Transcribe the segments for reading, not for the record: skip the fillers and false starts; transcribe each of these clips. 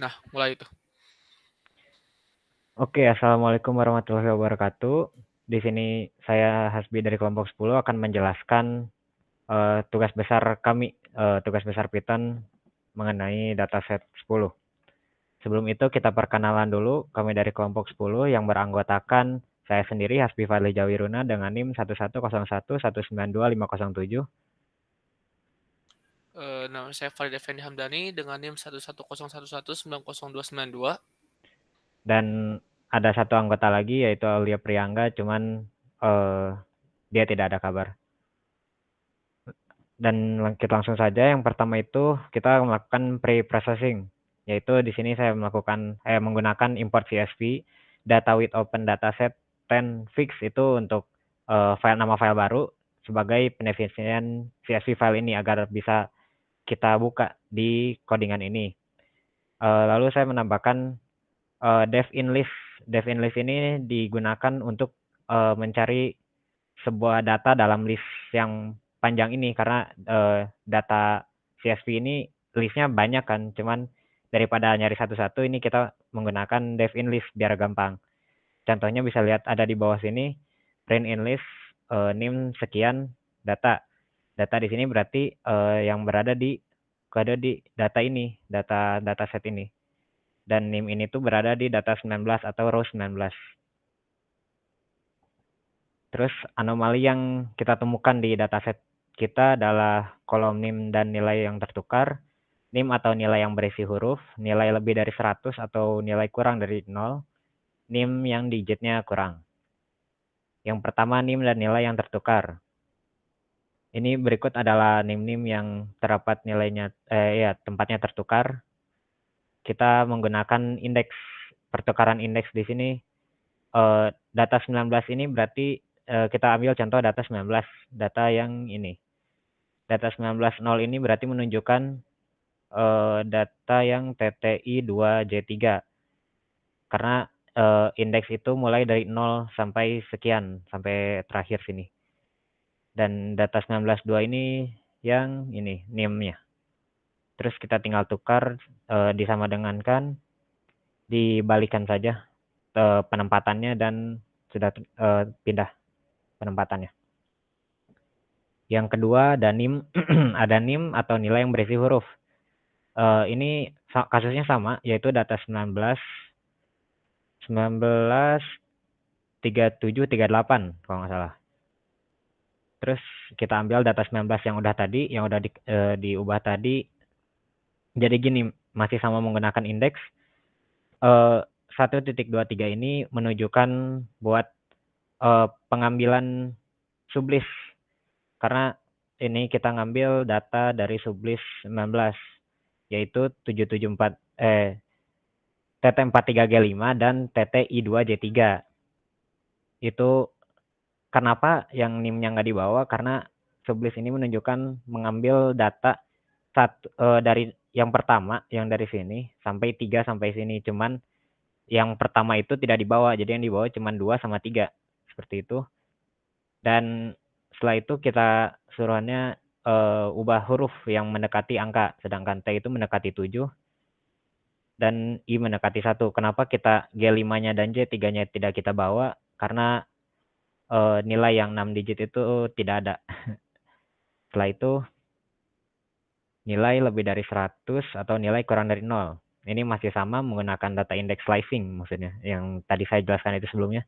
Nah, mulai itu. Oke, Assalamualaikum warahmatullahi wabarakatuh. Di sini saya Hasbi dari kelompok 10 akan menjelaskan tugas besar kami, tugas besar Python mengenai dataset 10. Sebelum itu kita perkenalan dulu, kami dari kelompok 10 yang beranggotakan saya sendiri Hasbi Fadli Jawiruna dengan NIM 1101192507 Nama saya Farid Effendi Hamdani dengan NIM 110111902922. dan ada satu anggota lagi yaitu Aulia Priangga, cuman eh, dia tidak ada kabar. Dan kita langsung saja. Yang pertama itu kita melakukan pre-processing, yaitu di sini saya menggunakan import CSV data with open dataset 10 fix itu untuk nama file baru sebagai pendefinisian CSV file ini agar bisa kita buka di codingan ini. Lalu saya menambahkan dev in list. Dev in list ini digunakan untuk mencari sebuah data dalam list yang panjang ini karena data CSV ini listnya banyak kan, cuman daripada nyari satu-satu ini kita menggunakan dev in list biar gampang. Contohnya bisa lihat ada di bawah sini print in list nim sekian data. Data di sini berarti yang berada di kode di data ini, data set ini. Dan nim ini tuh berada di data 19 atau row 19. Terus anomali yang kita temukan di dataset kita adalah kolom NIM dan nilai yang tertukar, NIM atau nilai yang berisi huruf, nilai lebih dari 100 atau nilai kurang dari 0, NIM yang digitnya kurang. Yang pertama NIM dan nilai yang tertukar. Ini berikut adalah NIM-NIM yang terdapat nilainya, tempatnya tertukar. Kita menggunakan indeks, pertukaran indeks di sini. Data 19 ini berarti kita ambil contoh data 19, data yang ini. Data 19.0 ini berarti menunjukkan data yang TTI 2J3. Karena indeks itu mulai dari 0 sampai sekian, sampai terakhir sini. Dan data 19.2 ini yang ini, NIM-nya. Terus kita tinggal tukar, disama dengankan, dibalikan saja penempatannya dan sudah pindah penempatannya. Yang kedua ada NIM, ada NIM atau nilai yang berisi huruf. Ini kasusnya sama, yaitu data 19, 19, 37, 38 kalau nggak salah. Terus kita ambil data 19 yang udah tadi, yang udah diubah tadi. Jadi gini, masih sama menggunakan indeks. 1.23 ini menunjukkan buat pengambilan sublist. Karena ini kita ngambil data dari sublist 19, yaitu 774 TT43G5 dan TTI2J3. Itu kenapa yang NIM-nya nggak dibawa? Karena sublist ini menunjukkan mengambil data dari yang pertama, yang dari sini, sampai 3 sampai sini. Cuman yang pertama itu tidak dibawa, jadi yang dibawa cuma 2 sama 3. Seperti itu. Dan setelah itu kita suruhannya ubah huruf yang mendekati angka, sedangkan T itu mendekati 7 dan I mendekati 1. Kenapa kita G5-nya dan J3-nya tidak kita bawa? Karena nilai yang 6 digit itu tidak ada. Setelah itu nilai lebih dari 100 atau nilai kurang dari 0. Ini masih sama menggunakan data index slicing maksudnya, yang tadi saya jelaskan itu sebelumnya.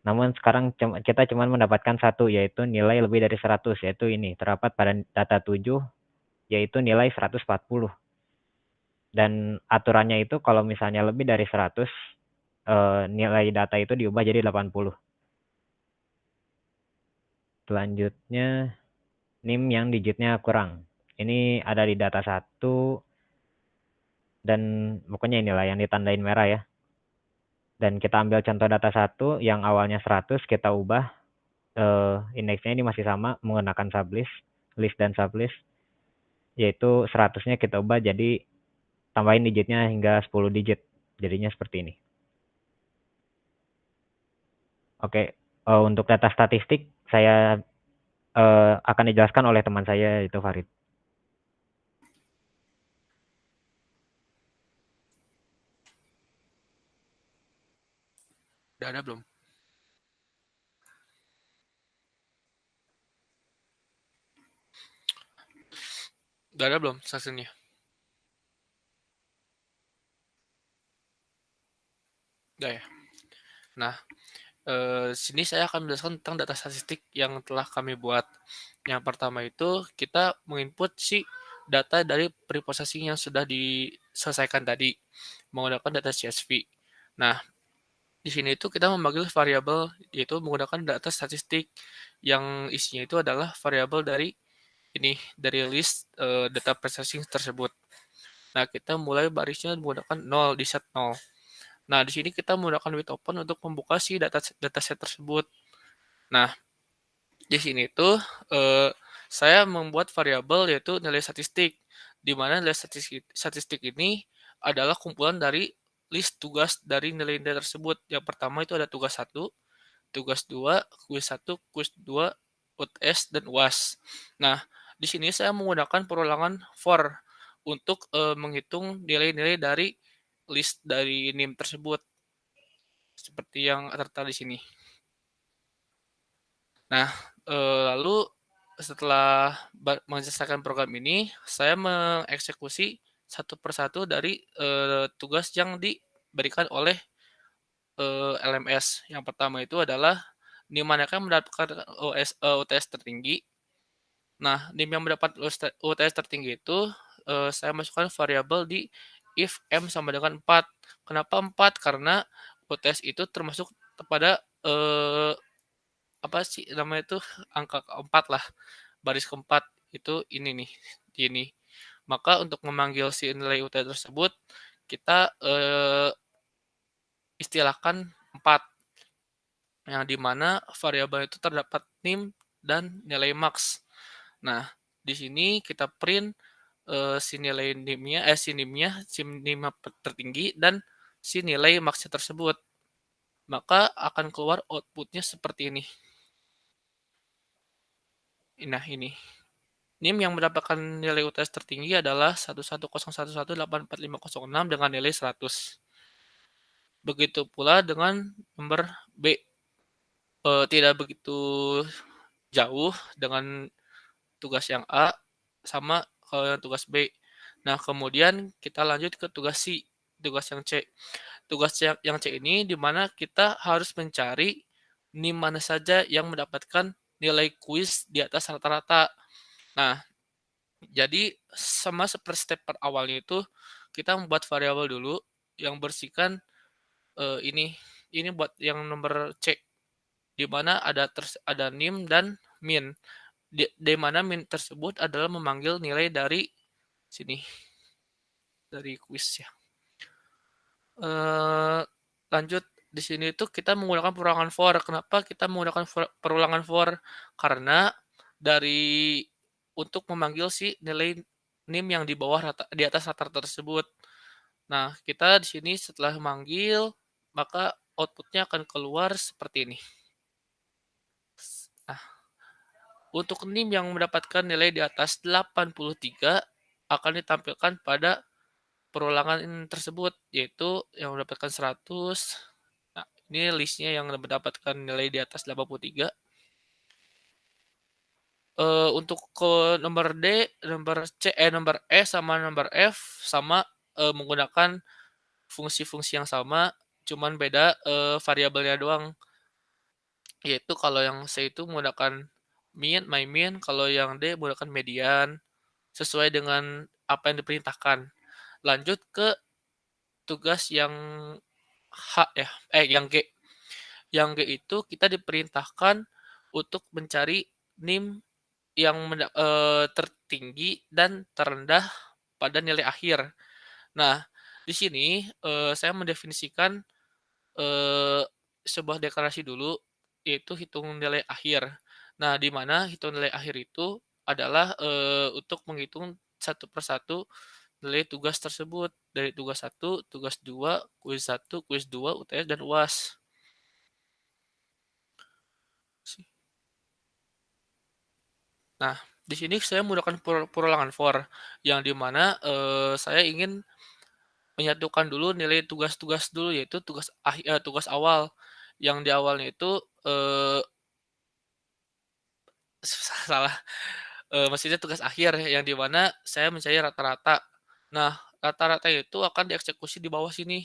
Namun sekarang kita cuma mendapatkan satu, yaitu nilai lebih dari 100, yaitu ini, terdapat pada data 7, yaitu nilai 140. Dan aturannya itu kalau misalnya lebih dari 100, nilai data itu diubah jadi 80. Selanjutnya, NIM yang digitnya kurang. Ini ada di data 1, dan pokoknya inilah yang ditandain merah ya. Dan kita ambil contoh data 1 yang awalnya 100, kita ubah indeksnya ini masih sama menggunakan sublist, list dan sublist, yaitu 100-nya kita ubah jadi tambahin digitnya hingga 10 digit. Jadinya seperti ini. Oke, untuk data statistik saya akan dijelaskan oleh teman saya, itu Farid. Udah ada belum? Udah ada belum hasilnya? Udah ya. Nah, sini saya akan menjelaskan tentang data statistik yang telah kami buat. Yang pertama itu kita menginput si data dari preprocessing yang sudah diselesaikan tadi menggunakan data CSV. Nah, di sini itu kita memanggil variabel yaitu menggunakan data statistik yang isinya itu adalah variabel dari dari list data processing tersebut. Nah, kita mulai barisnya menggunakan 0 di set 0. Nah, di sini kita menggunakan with open untuk membuka si dataset tersebut. Nah, di sini tuh saya membuat variabel yaitu nilai statistik, di mana nilai statistik ini adalah kumpulan dari list tugas dari nilai-nilai tersebut. Yang pertama itu ada tugas 1, tugas 2, kuis 1, kuis 2, UTS, dan UAS. Nah, di sini saya menggunakan perulangan for untuk menghitung nilai-nilai dari list dari NIM tersebut, seperti yang tertera di sini. Nah, lalu setelah menyelesaikan program ini, saya mengeksekusi satu persatu dari tugas yang diberikan oleh LMS. Yang pertama itu adalah di manakah mendapatkan UTS tertinggi. Nah, NIM yang mendapat UTS tertinggi itu saya masukkan variabel di if m sama dengan 4. Kenapa 4? Karena UTS itu termasuk pada apa sih namanya itu angka keempat lah, baris keempat itu ini nih, ini. Maka untuk memanggil si nilai UTS tersebut kita istilahkan 4 yang dimana variabel itu terdapat NIM dan nilai max. Nah, di sini kita print si nilai NIM-nya, si NIM tertinggi dan si nilai max tersebut. Maka akan keluar outputnya seperti ini. Nah, ini. NIM yang mendapatkan nilai UTS tertinggi adalah 1101184506 dengan nilai 100. Begitu pula dengan nomor B. Tidak begitu jauh dengan tugas yang A sama kalau yang tugas B. Nah, kemudian kita lanjut ke tugas C, tugas yang C. Tugas yang C ini di mana kita harus mencari NIM mana saja yang mendapatkan nilai kuis di atas rata-rata. Nah, jadi sama seperti step per awalnya itu kita membuat variabel dulu yang bersihkan ini buat yang nomor C di mana ada NIM dan min. Di mana min tersebut adalah memanggil nilai dari sini dari kuis ya. Lanjut di sini itu kita menggunakan perulangan for. Kenapa kita menggunakan perulangan for? Karena dari untuk memanggil si nilai NIM yang di bawah di atas rata-rata tersebut. Nah, kita di sini setelah memanggil, maka outputnya akan keluar seperti ini. Nah, untuk NIM yang mendapatkan nilai di atas 83 akan ditampilkan pada perulangan tersebut, yaitu yang mendapatkan 100. Nah, ini listnya yang mendapatkan nilai di atas 83. Untuk ke nomor D, nomor C, nomor E sama nomor F sama menggunakan fungsi-fungsi yang sama, cuman beda variabelnya doang. Yaitu kalau yang C itu menggunakan my min, kalau yang D menggunakan median sesuai dengan apa yang diperintahkan. Lanjut ke tugas yang H ya, yang G. Yang G itu kita diperintahkan untuk mencari NIM yang tertinggi dan terendah pada nilai akhir. Nah, di sini saya mendefinisikan sebuah deklarasi dulu, yaitu hitung nilai akhir. Nah, di mana hitung nilai akhir itu adalah untuk menghitung satu persatu nilai tugas tersebut dari tugas 1, tugas 2, kuis 1, kuis 2, UTS, dan UAS. Nah, di sini saya menggunakan perulangan for, yang dimana saya ingin menyatukan dulu nilai tugas-tugas dulu, yaitu tugas awal, Yang di awalnya itu, salah, maksudnya tugas akhir yang di mana saya mencari rata-rata. Nah, rata-rata itu akan dieksekusi di bawah sini.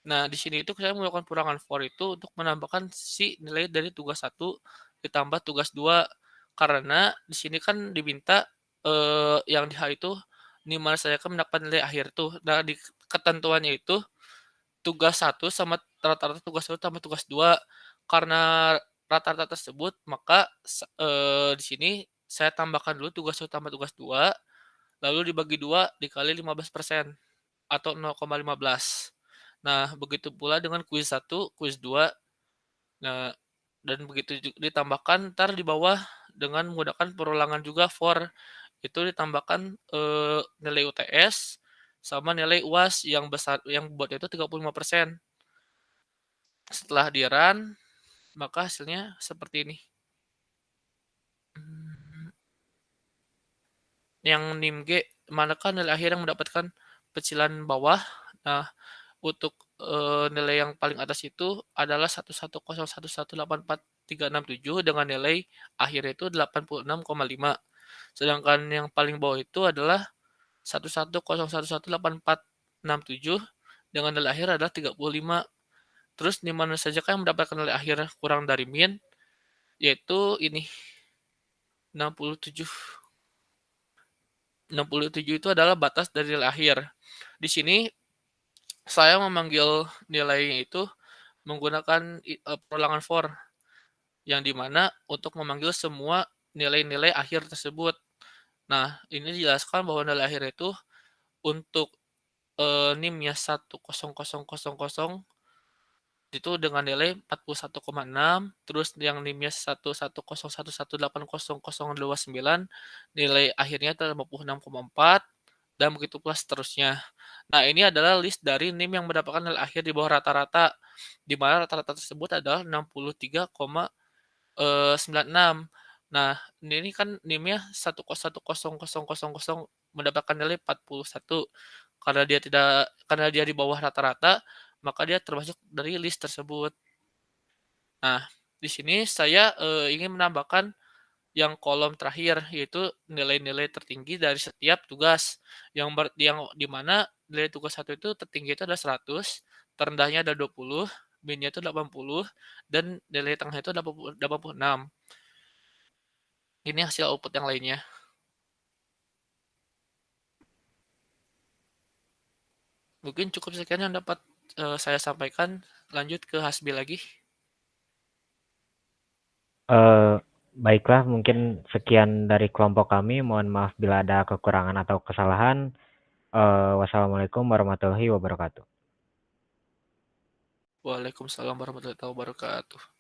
Nah, di sini itu saya melakukan kurangan for itu untuk menambahkan si nilai dari tugas satu ditambah tugas 2 karena di sini kan diminta, yang di H itu di mana saya kan mendapat nilai akhir tuh. Nah, di ketentuannya itu tugas satu sama rata-rata tugas satu tambah tugas 2. Karena rata-rata tersebut, maka di sini saya tambahkan dulu tugas satu tambah tugas 2 lalu dibagi 2 dikali 15% atau 0,15. Nah, begitu pula dengan kuis satu kuis 2. Nah, dan begitu ditambahkan ntar di bawah dengan menggunakan perulangan juga for, itu ditambahkan, nilai UTS sama nilai UAS yang besar yang bobotnya itu 35%. Setelah di-run, maka hasilnya seperti ini. Mmm, yang NIM-G, manakah nilai akhir yang mendapatkan pecilan bawah? Nah, untuk, nilai yang paling atas itu adalah 1101184,367 dengan nilai akhirnya itu 86,5. Sedangkan yang paling bawah itu adalah 110118467 dengan nilai akhir adalah 35. Terus di mana sajakah yang mendapatkan nilai akhir kurang dari min? Yaitu ini 67. 67 itu adalah batas dari nilai akhir. Di sini saya memanggil nilainya itu menggunakan perulangan for yang dimana untuk memanggil semua nilai-nilai akhir tersebut. Nah, ini dijelaskan bahwa nilai akhir itu untuk NIM-nya 10000 itu dengan nilai 41,6, terus yang NIM-nya 110118029 nilai akhirnya itu 56,4 dan begitu pula seterusnya. Nah, ini adalah list dari NIM yang mendapatkan nilai akhir di bawah rata-rata, di mana rata-rata tersebut adalah 63,96. Nah, ini kan NIM-nya 1010000 mendapatkan nilai 41. Karena dia di bawah rata-rata, maka dia termasuk dari list tersebut. Nah, di sini saya, ingin menambahkan yang kolom terakhir, yaitu nilai-nilai tertinggi dari setiap tugas, yang di mana nilai tugas satu itu tertinggi itu adalah 100, terendahnya ada 20, min-nya itu 80, dan nilai tengah itu 86. Ini hasil output yang lainnya. Mungkin cukup sekian yang dapat, saya sampaikan, lanjut ke Hasbi lagi. Baiklah, mungkin sekian dari kelompok kami. Mohon maaf bila ada kekurangan atau kesalahan. Wassalamualaikum warahmatullahi wabarakatuh. Waalaikumsalam warahmatullahi wabarakatuh.